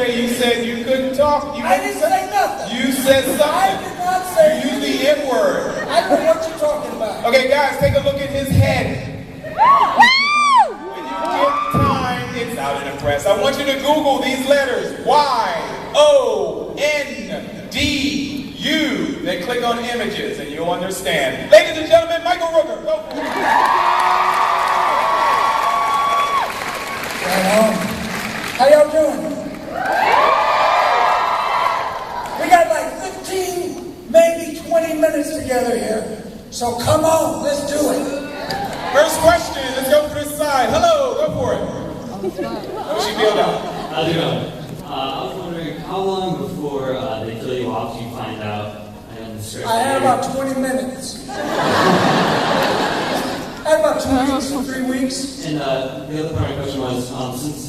okay, you said you couldn't talk. I didn't say nothing. You said something. I did not say You used the N-word. I don't know what you're talking about. Okay, guys, take a look at his head. When you get time, it's out in the press. I want you to Google these letters. Y-O-N-D-U. Then click on images and you'll understand. Ladies and gentlemen, Michael Rooker. Go for it. How y'all doing? We got like 15, maybe 20 minutes together here. So come on, let's do it. First question, let's go for this side. Hello, go for it. How's she feel now? How's it going? I was wondering, how long before they kill you off do you find out? I had about 20 minutes. I had about 2 weeks, 3 weeks. And the other part of the question was, since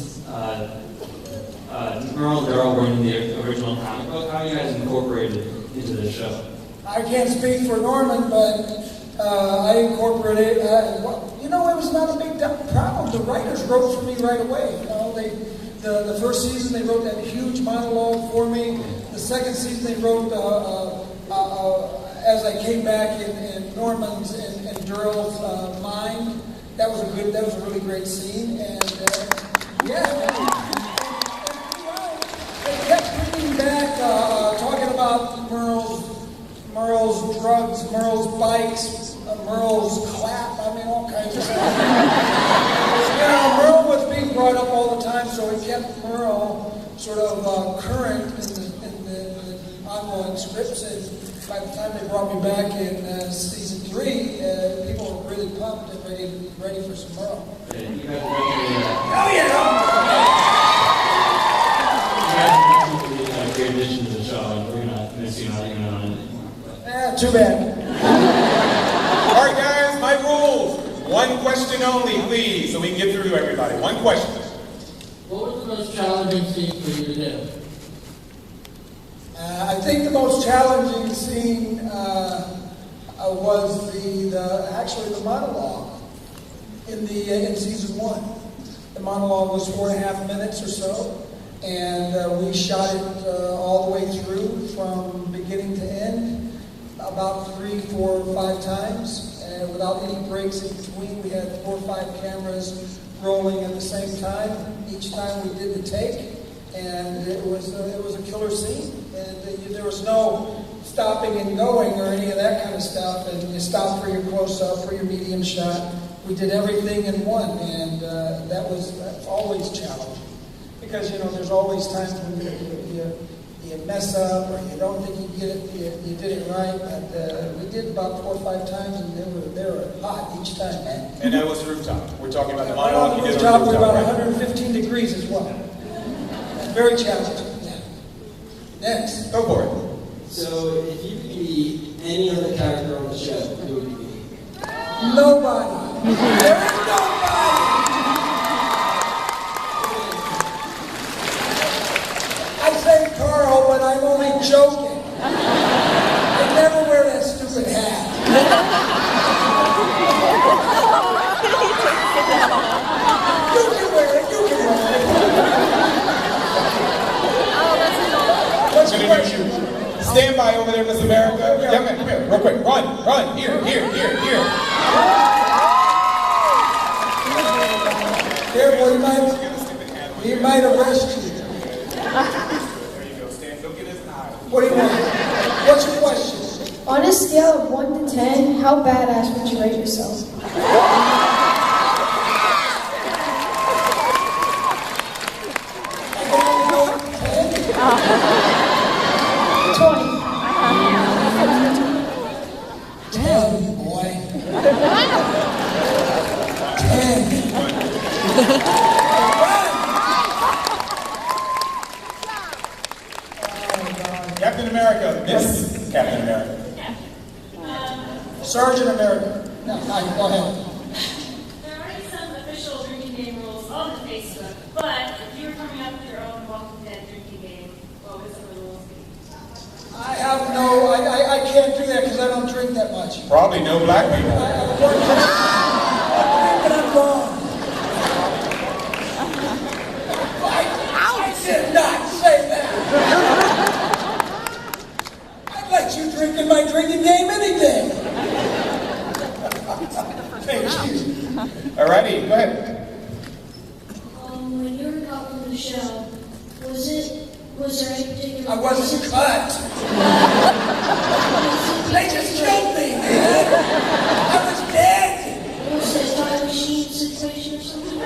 Merle and Daryl were in the original comic book, how are you guys incorporated into the show? I can't speak for Norman, but I incorporated. It was not a big problem. The writers wrote for me right away. The first season they wrote that huge monologue for me. The second season they wrote as I came back in Norman's and Daryl's mind. That was a really great scene, and they kept bringing back talking about Merle's drugs, Merle's bikes, Merle's clap, all kinds of stuff. Merle was being brought up all the time, so it kept Merle sort of current in the ongoing scripts. And by the time they brought me back in season 3, people were really pumped and ready for some Merle. You guys Oh yeah! great addition to the show, and we're gonna miss you not even on it. Too bad. All right, guys, my rules. One question only, please, so we can get through everybody. One question. What was the most challenging scene for you to do? I think the most challenging scene was the monologue in season 1. The monologue was 4.5 minutes or so, and we shot it all the way through from beginning to end, about 3, 4, 5 times, and without any breaks in between. We had 4 or 5 cameras rolling at the same time each time we did the take, and it was a killer scene. And there was no stopping and going or any of that kind of stuff. And you stop for your close-up, for your medium shot. We did everything in one, and that's always challenging because there's always times when you mess up or you don't think you get it, you did it right. But we did about 4 or 5 times, and they were hot each time, man. And that was rooftop. We're talking about the Right monologue. on the You did rooftop, on we're rooftop, about right? 115 degrees as well. Very challenging. Yeah. Next. Go for it. So, if you could be any other character on the show, who would you be? Nobody. There is nobody. I say Carl, but I'm only joking. I never wear that stupid hat. You can wear it. You can wear it. What's your question? Stand by over there, Miss America. Yeah, man, come here, real quick. Run. Here. Careful, he might arrest you. There you go. Stand. Look at his eye. What do you want? What's your question? On a scale of 1 to 10, how badass would you rate yourself? 20. 10, boy. 10. Captain America. Miss Captain America. Sergeant America. No, go ahead. There are already some official drinking game rules on the Facebook, but if you were coming up with your own Walking Dead drinking game, what would some of the rules be? I can't do that because I don't drink that much. Probably no black people. But I'm gone. I did not say drinking my drinking game any day. Thank you. Alrighty, go ahead. When you were cut from the show, was there any particular... I wasn't cut. They just killed me, man. I was dead. Was it a time machine situation or something?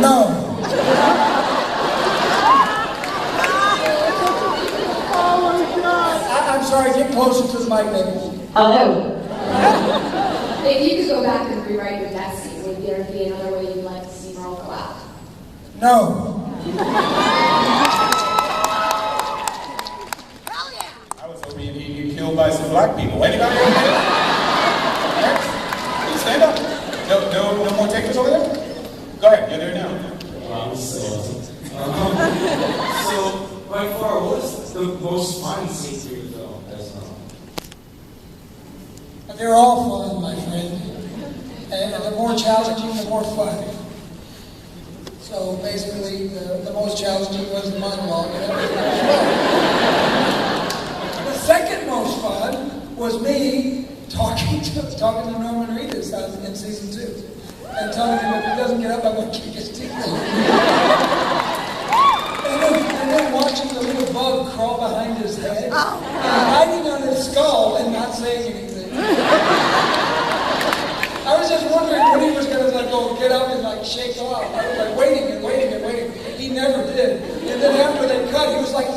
No. I'm sorry, get closer to the mic, baby. Hello. If you could go back and rewrite your death scene, would there be another way you'd like to see Merle go out? No. I was hoping he'd get killed by some black people. Anybody over there? Next. Please stand up. No more takers over there? Go ahead, you're there now. Wow, this is so awesome. So, by far, what was the most fun scene for you, though? They're all fun, my friend. And the more challenging, the more fun. So basically, the most challenging was the monologue. The second most fun was me talking to Norman Reedus in season 2. And telling him if he doesn't get up, I'm going to kick his teeth in. And then watching the little bug crawl behind his head, and hiding on his skull and not saying anything. I was just wondering when he was going to go get up and shake off. I was waiting and waiting and waiting. He never did. And then after they cut, he was like...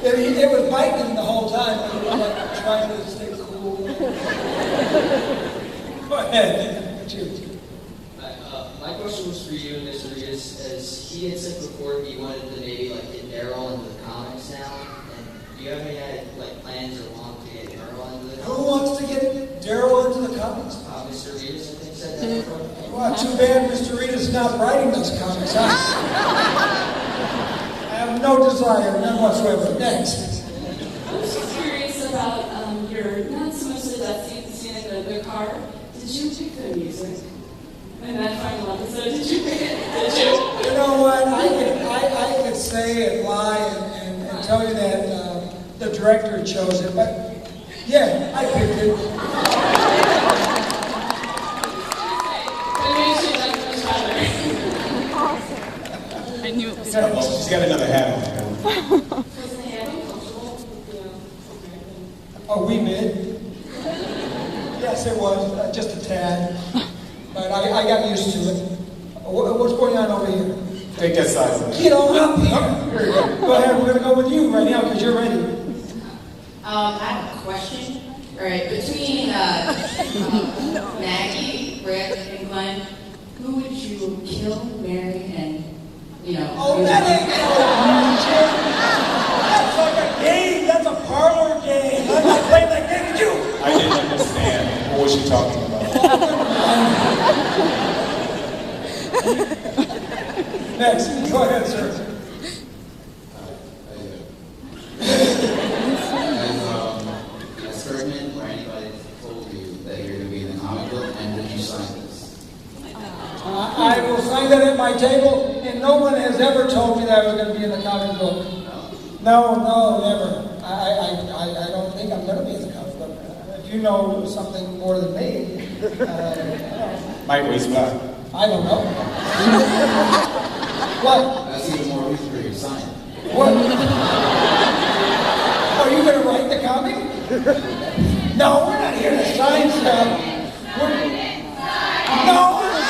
It was biting him the whole time. He was trying to stay cool. Go ahead. My question was for you, Mr. Reedus, as he had said before he wanted to maybe get Daryl into the comics now. And do you have any plans or want to get Daryl into the comics? Who wants to get Daryl into the comics? Mr. Reedus, I think, said that before. Well, too bad Mr. Reedus is not writing those comics, huh? I have no desire, none whatsoever. Next. I was just curious about your, not so much that scene in the car. Did you pick the music? In that final episode, did you pick it? Did you? You know what? I could say and lie and tell you that the director chose it, but yeah, I picked it. It makes you like much better. I knew it was she's got another hat on. Wasn't the hat uncomfortable? Oh, we did. Yes, it was, just a tad. But I got used to it. What's going on over here? Take that side. Get on up here. Go ahead, we're going to go with you right now because you're ready. I have a question. All right, between Maggie, Rick, and Glenn, who would you kill, marry, and, Oh, that ain't no bullshit. That's like a game. That's a parlor game. I'm not playing that game with you. I didn't understand. What was she talking about? Next, go ahead, sir. Has Ferdinand or anybody told you that you're going to be in the comic book, and did you sign this? I will sign that at my table, and no one has ever told me that I was going to be in the comic book. No, never. I don't think I'm going to be in the comic book. If you know something more than me, Mike, he's black. I don't know. What? That's even more reason for you to sign. What? Are you going to write the comic? No, we're not here to sign stuff. No, we're not.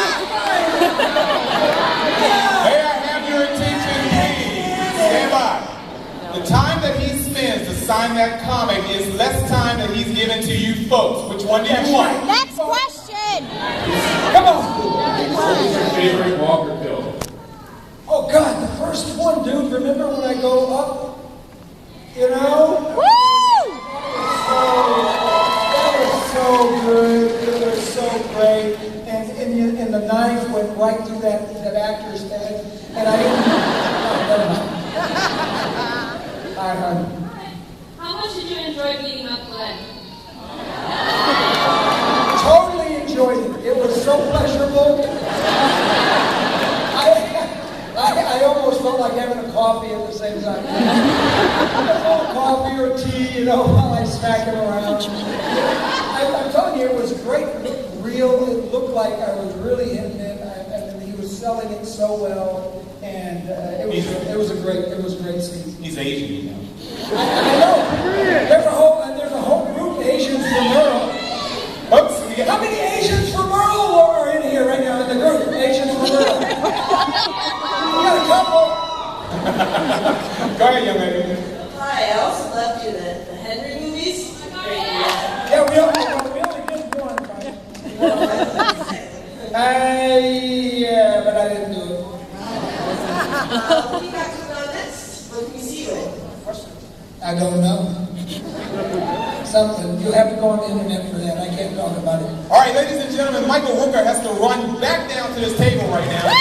May I have your attention, please? Stand by. The time that he spends to sign that comic is less time that he's given to you folks. Which one do you want? Next question. Come on. What was your favorite Walker pill? Oh, God, the first one, dude. Remember when I go up? You know? Woo! That was so good. It was so great. And the knife went right through that actor's head. And I didn't... All right, honey. did you enjoy beating up Glenn? Totally enjoyed it. It was so pleasurable. I almost felt like having a coffee at the same time. A little coffee or tea, you know, while I smack him around. I'm telling you, it was great. It looked real. It looked like I was really hitting it. And he was selling it so well. And it was a great scene. He's Asian, you know. I know. There's a whole group of Asians from Merle. Oops. How many Asians from Merle are in here right now in the group? Asians from Merle. We got a couple. Go ahead, young lady. Hi, I also loved you the Henry movies. Great. Yeah, we only did one, right? Yeah, but I didn't do it. What do you got coming on next? What can we see you in? I don't know. Something. You'll have to go on the internet for that. I can't talk about it. All right, ladies and gentlemen, Michael Rooker has to run back down to this table right now.